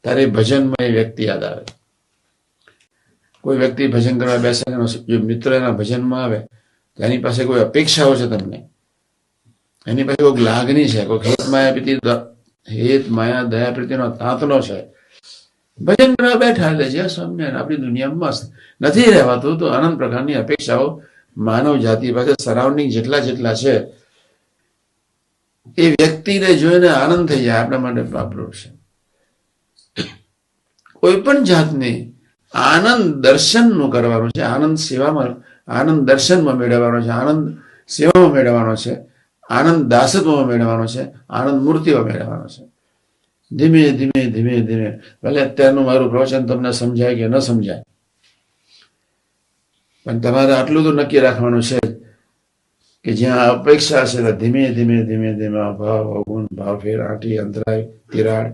ત્યારે ભજનમાં એ વ્યક્તિ યાદ આવે. કોઈ વ્યક્તિ ભજન કરવા બેસે, જો મિત્ર એના ભજનમાં આવે તો એની પાસે કોઈ અપેક્ષાઓ છે તમને, એની પાસે કોઈ લાગણી છે, કોઈ હેત માયા દયા પ્રીતિનો તાંતનો છે. ભજન કરવા બેઠા એટલે જે સ્વામિનારાયણ આપણી દુનિયામાં મસ્ત નથી રહેવાતું. તો અનંત પ્રકારની અપેક્ષાઓ માનવ જાતિ પાસે સરાઉન્ડિંગ જેટલા છે એ વ્યક્તિને જોઈને આનંદ થઈ જાય, આપણા માટે વાપરું છે. કોઈ પણ જાતની આનંદ દર્શનનું કરવાનું છે, આનંદ સેવામાં, આનંદ દર્શનમાં મેળવવાનો છે, આનંદ સેવામાં મેળવવાનો છે, આનંદ દાસત્વમાં મેળવવાનો છે, આનંદ મૂર્તિમાં મેળવવાનો છે. ધીમે ધીમે ધીમે ધીમે ભલે અત્યારનું મારું પ્રવચન તમને સમજાય કે ન સમજાય, પણ તમારે આટલું તો નક્કી રાખવાનું છે કે જ્યાં અપેક્ષા છે ધીમે ધીમે ધીમે ધીમે ભાવ અવગુણ ભાવ ફેર આંટી અંતરાય તિરાડ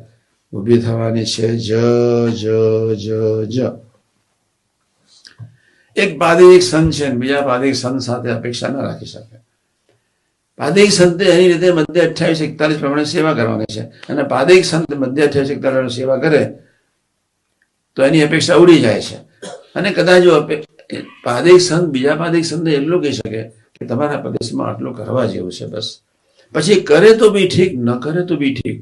ઊભી થવાની છે. જ જ જ જ એક પાદિક સંત છે, બીજા પાદિક સંત સાથે અપેક્ષા ન રાખી શકે. પાદિક સંતે એની રીતે મધ્ય 28-41 પ્રમાણે સેવા કરવાની છે, અને પાદિક સંત મધ્ય 28-41 સેવા કરે તો એની અપેક્ષા ઉડી જાય છે. અને કદાચ જો પાદિક સંત બીજા પાદિક સંતને એટલું કહી શકે કે તમારા પ્રદેશમાં આટલું કરવા જેવું છે, બસ. પછી કરે તો બી ઠીક, ન કરે તો બી ઠીક,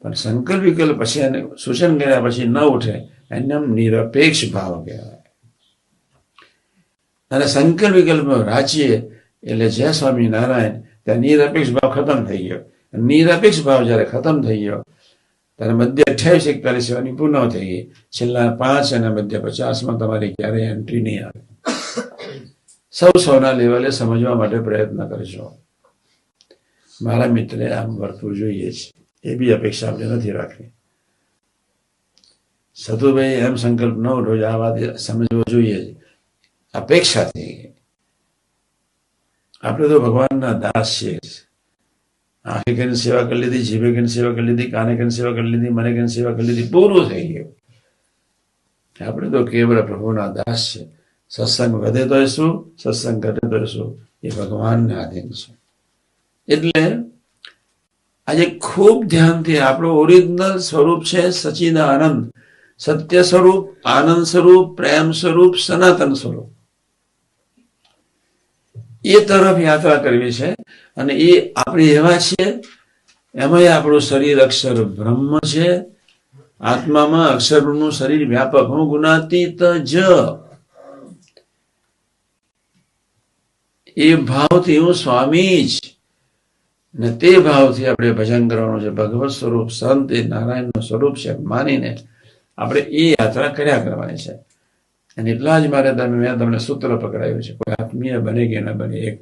પણ સંકલ્પ વિકલ્પ પછી એને સૂચન કર્યા પછી ન ઉઠે, એને નિરપેક્ષ ભાવ કહેવાય. અને સંકલ્પ વિકલ્પ રાચીએ એટલે જય સ્વામિનારાયણ, ત્યાં નિરપેક્ષ ભાવ ખતમ થઈ ગયો. નિરપેક્ષ ભાવ જયારે ખતમ થઈ ગયો ત્યારે મધ્ય 28-41 સેવાની પૂર્ણ થઈ ગઈ. છેલ્લા 5 અને મધ્ય 50માં તમારી ક્યારેય એન્ટ્રી નહીં આવે. સૌના લેવલે સમજવા માટે પ્રયત્ન કરજો. મારા મિત્રે આમ વર્તવું જોઈએ છે, એ બી અપેક્ષા આપણે નથી રાખવી. સતુભાઈ એમ સંકલ્પ ન ઉઠો, આ વાત સમજવો જોઈએ, અપેક્ષા થઈ ગઈ. આપણે તો ભગવાનના દાસ છીએ. આંખે કરીને સેવા કરી લીધી, જીભે કરીને સેવા કરી લીધી, કાને કરીને સેવા કરી લીધી, મને કરીને સેવા કરી લીધી, પૂરું થઈ ગયું. આપણે તો કેવળ પ્રભુના દાસ છે. સત્સંગ વધે તો શું, સત્સંગ ઘટે તો શું, એ ભગવાનને આધીન છે. એટલે આજે ખૂબ ધ્યાનથી આપણું ઓરિજિનલ સ્વરૂપ છે સચ્ચિદાનંદ, સત્ય સ્વરૂપ, આનંદ સ્વરૂપ, પ્રેમ સ્વરૂપ, સનાતન સ્વરૂપ. એ તરફ યાત્રા કરવી છે. અને એ આપણે એવા છીએ, એમાં આપણું શરીર અક્ષર બ્રહ્મ છે. આત્મામાં અક્ષરનું શરીર વ્યાપક, હું ગુણાતીત જ. એ ભાવથી હું સ્વામી જ, ને તે ભાવથી આપણે ભજન કરવાનું છે. ભગવત સ્વરૂપ સંત એ નારાયણનું સ્વરૂપ છે માનીને આપણે એ યાત્રા કર્યા કરવાની છે. અને એટલા જ મારે મેં તમને સૂત્ર પકડાયું છે. કોઈ આત્મીય બને કે ન બને, એક.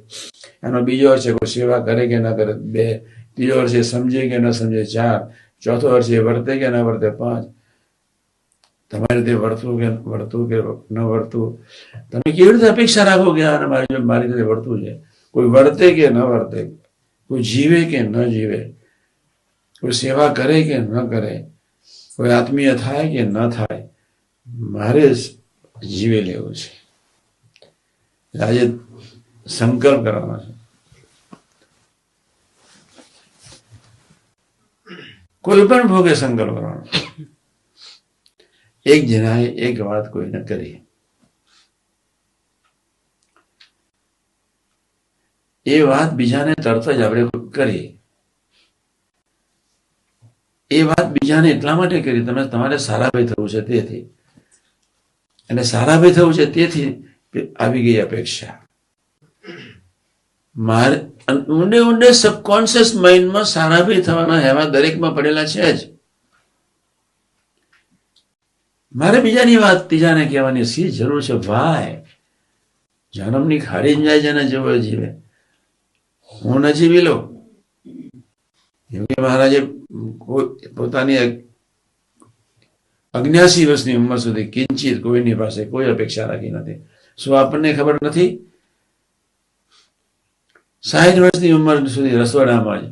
એનો બીજો અર્થ છે કોઈ સેવા કરે કે ન કરે, 2. ત્રીજો અર્થ છે સમજે કે ન સમજે, 4. ચોથો અર્થ છે વર્તે કે ન વર્તે, 5. તમારી રીતે વર્તવું કે ન વર્તવું. તમે કેવી રીતે અપેક્ષા રાખો કે મારી રીતે વર્તવું છે? કોઈ વર્તે કે ન વર્તે, કોઈ જીવે કે ન જીવે, કોઈ સેવા કરે કે ન કરે, કોઈ આત્મીય થાય કે ન થાય, મારે જીવી લેવું છે. આજે સંકલ્પ કરવાનો છે. કોઈ પણ ભોગે સંકલ્પ કરવાનો. એક જણાએ એક વાત કોઈને કરી, એ વાત બીજાને તરત જ આપણે કરી. એ વાત બીજાને એટલા માટે કરી, તમારે સારા ભાઈ થવું છે તેથી, અને સારા ભાઈ થવું છે તેથી આવી ગઈ અપેક્ષા. મારે ઊંડે ઊંડે સબકોન્શિયસ માઇન્ડમાં સારા ભાઈ થવાના એવા દરેકમાં પડેલા છે જ. મારે બીજાની વાત ત્રીજાને કહેવાની શી જરૂર છે ભાઈ? જન્મની ખાડી જ જાય જેને જેવો જીવે. હું ન જીવી લો. યોગી મહારાજે પોતાની 89 વર્ષની ઉંમર સુધી કિંચિત કોઈની પાસે કોઈ અપેક્ષા રાખી નથી. શું આપણને ખબર નથી? 60 વર્ષની ઉંમર સુધી રસોડામાં જ,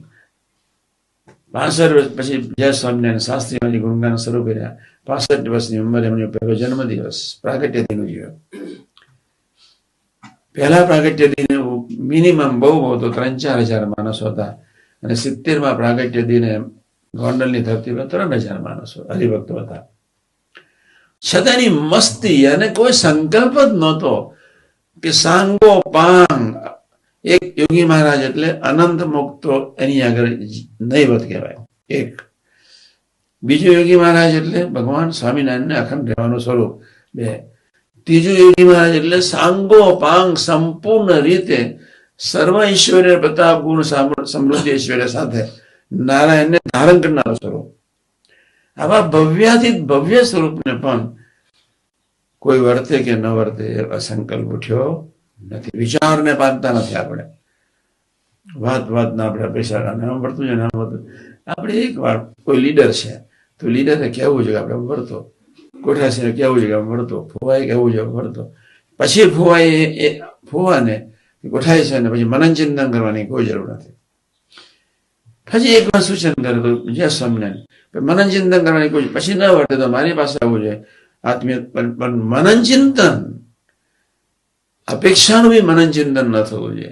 65 વર્ષ પછી જય સ્વામિનારાયણ શાસ્ત્રીમાંથી ગુણગાન શરૂ કર્યા. 65 વર્ષની ઉંમરે એમનો પહેલો જન્મદિવસ પ્રાગટ્ય દિન ઉજવ્યો. પહેલા પ્રાગટ્ય દિને મિનિમમ બહુ તો 3-4 હજાર માણસો હતા, અને 70માં પ્રાગટ્ય દિને ગોંડલની ધરતી પર 3,000 માણસો હરિભક્તો હતા. છતાં એની મસ્તી અને કોઈ સંકલ્પ જ નહોતો કે સાંગો પાંગ. એક યોગી મહારાજ એટલે અનંત મુક્તો એની આગળ નહીવત કહેવાય એક. બીજો યોગી મહારાજ એટલે ભગવાન સ્વામિનારાયણને અખંડ રહેવાનું સ્વરૂપ બે. ત્રીજો યોગી મહારાજ એટલે સાંગો પાંગ સંપૂર્ણ રીતે સર્વ ઐશ્વર્ય પ્રતાપ ગુણ સમૃદ્ધિ ઐશ્વર્ય સાથે નારાયણને ધારણ કરનારું સ્વરૂપ. આવા ભવ્યાથી ભવ્ય સ્વરૂપને પણ કોઈ વર્તે કે ન વર્તે એવા સંકલ્પ ઉઠ્યો નથી. વિચારને પામતા નથી આપણે. વાતના આપણે પૈસા આમ વર્તું છે આમ વર્તું. આપણે એક વાર કોઈ લીડર છે તો લીડરે કહેવું છે કે આપણે વર્તો. કોઠાસીને કહેવું છે કે આમ વર્તો. ફુવાએ કહેવું છે વર્તો. પછી ફુવાને કોઠાઈ છે ને પછી મનન ચિંતન કરવાની કોઈ જરૂર નથી. પછી એક વાર સૂચન કરે તો જય સ્વામિનારાયણ મનન ચિંતન કરવાની કોઈ પછી ન વર્તે તો મારી પાસે આવવું છે આત્મીય. પણ મનન ચિંતન અપેક્ષાનું બી મનન ચિંતન ન થવું જોઈએ.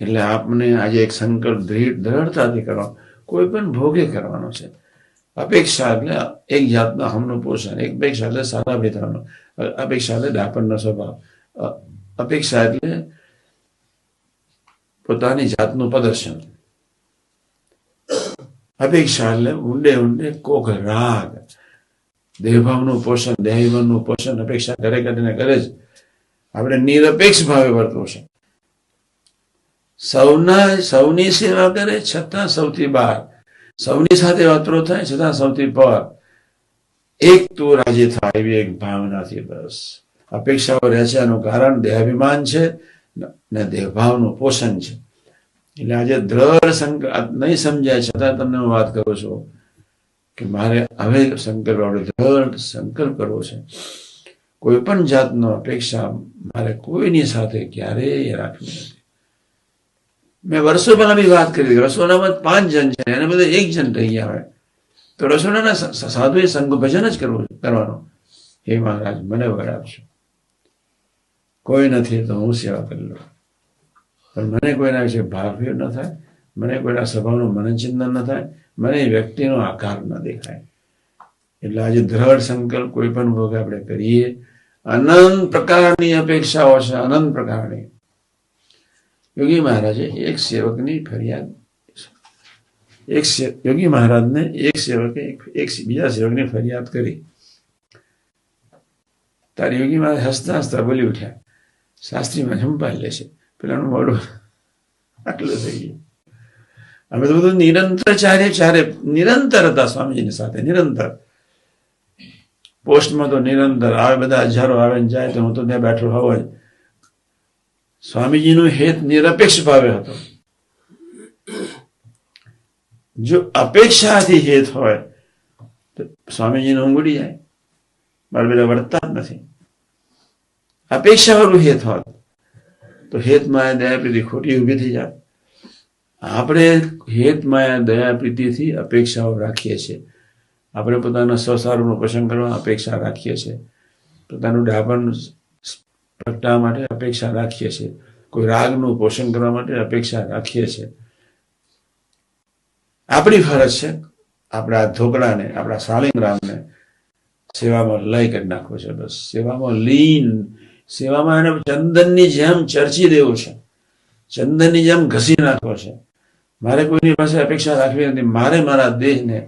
એટલે આપને આજે એક સંકલ્પ દ્રઢતાથી કરો. કોઈ પણ ભોગે કરવાનો છે. અપેક્ષા એટલે એક જાતના હમનું પોષણ. એક અપેક્ષા એટલે સારા વિતરણનો. અપેક્ષા એટલે ડાપણનો સ્વભાવ. અપેક્ષા એટલે પોતાની જાતનું પ્રદર્શન. અપેક્ષા એટલે ઊંડે કોક રાગ દેહભાવનું પોષણ, દેહભાવનું પોષણ અપેક્ષા કરે જ આપણે નિરપેક્ષ ભાવે વર્તવું છે. સૌની સેવા કરે છતાં સૌથી બહાર, સૌની સાથે વાતરો થાય છતાં સૌથી પર. એક તું રાજી થાય એવી એક ભાવનાથી બસ. અપેક્ષાઓ રહે છે એનું કારણ દેહાભિમાન છે ને દેહભાવનું પોષણ છે. એટલે આજે દ્રઢ સંકલ્પ નહીં સમજાય છતાં તમને હું વાત કરું છું કે મારે હવે સંકલ્પ આપણે દ્રઢ સંકલ્પ કરવો છે. કોઈ પણ જાતનો અપેક્ષા મારે કોઈની સાથે ક્યારેય રાખવી નથી. મેં વર્ષો પહેલા બી વાત કરી હતી. રસોડામાં 5 જણ છે એને બધા 1 જણ રહી ગયા હોય તો રસોડાના સાધુએ સંગ ભજન જ કરવાનું. હે મહારાજ મને વર આપશો. કોઈ નથી તો હું સેવા કરી લઉં. પણ મને કોઈના વિશે ભાવ્ય ન થાય, મને કોઈના સ્વભાવનું મનનચિંતન ન થાય, મને વ્યક્તિનો આકાર ન દેખાય. એટલે આજે દ્રઢ સંકલ્પ કોઈ પણ ભોગ આપણે કરીએ. અનંત પ્રકારની અપેક્ષાઓ છે, અનંત પ્રકારની. યોગી મહારાજે એક સેવકની ફરિયાદ, યોગી મહારાજને એક સેવકે એક બીજા સેવકની ફરિયાદ કરી. તારી યોગી મહારાજ હસતા હસતા બોલી ઉઠ્યા, શાસ્ત્રીમાં સંભાળ લેશે. પેલાનું મોડું આટલું થઈ ગયું. અમે તો બધું નિરંતર ચારે નિરંતર હતા સ્વામીજીની સાથે, નિરંતર. પોસ્ટમાં તો નિરંતર આવે, બધા હજારો આવે ને જાય તો હું તો ત્યાં બેઠો હોવ જ. સ્વામીજીનું હેત નિરપેક્ષ ભાવે હતો. જો અપેક્ષાથી હેત હોય તો સ્વામીજીને ઊંઘ ઉડી જાય. મારા બધા વર્તતા જ નથી. અપેક્ષાવાળું હેત હોત તો હેત માયા દયા પ્રીતિ ખોટી ઊભી થઈ જાય. આપણે હેત માયા દયા પ્રીતિથી અપેક્ષાઓ રાખીએ છીએ. આપણે પોતાના સ્વસારોનું પોષણ કરવા અપેક્ષા રાખીએ છીએ. પોતાનું ડાપણ પ્રગટાવવા માટે અપેક્ષા રાખીએ છીએ. કોઈ રાગનું પોષણ કરવા માટે અપેક્ષા રાખીએ છીએ. આપણી ફરજ છે આપણા ધોકડાને, આપણા શાલિગ્રામને સેવામાં લય કરી નાખવો છે. બસ સેવામાં લીન, સેવામાં એને ચંદનની જેમ ચર્ચી દેવું છે, ચંદનની જેમ ઘસી નાખવો છે. મારે કોઈની પાસે અપેક્ષા રાખવી નથી. મારે મારા દેહને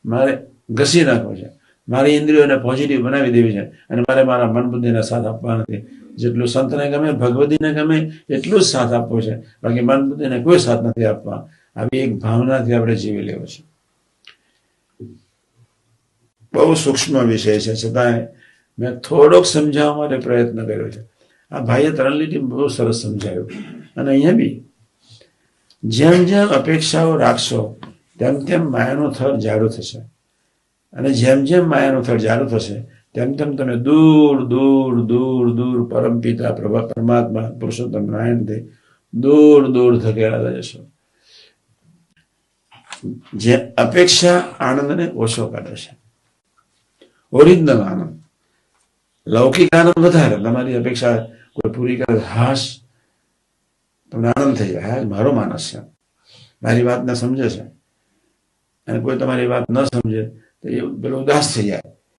મારે ઘસી નાખવો છે. મારી ઇન્દ્રિયોને પોઝિટિવ બનાવી દેવી છે અને મારે મારા મન બુદ્ધિને સાથ આપવા નથી. જેટલું સંતને ગમે, ભગવતીને ગમે એટલું જ સાથ આપવો છે. બાકી મન બુદ્ધિને કોઈ સાથ નથી આપવા. આવી એક ભાવનાથી આપણે જીવી લેવો છે. બહુ સૂક્ષ્મ વિષય છે, છતાં મેં થોડોક સમજાવવા માટે પ્રયત્ન કર્યો છે. આ ભાઈએ 3 લીટી બહુ સરસ સમજાયું. અને અહીંયા બી જેમ જેમ અપેક્ષાઓ રાખશો તેમ તેમ માયાનું થર જાડું થશે. અને જેમ જેમ માયાનું થર જાડું થશે તેમ તેમ તમે દૂર દૂર દૂર દૂર પરમપિતા પરમાત્મા પુરુષોત્તમ નારાયણથી દૂર દૂર ધકેલાતા જશો. જે અપેક્ષા આનંદને ઓછો કરે છે. ઓરિજિનલ આનંદ, લૌકિક આનંદ વધારે. તમારી અપેક્ષા કોઈ પૂરી કરે, હાશ તમને આનંદ થઈ જાય. હા, મારો માણસ છે, મારી વાતને સમજે છે, અને કોઈ તમારી વાત ન સમજે તો એ પેલો ઉદાસ થઈ જાય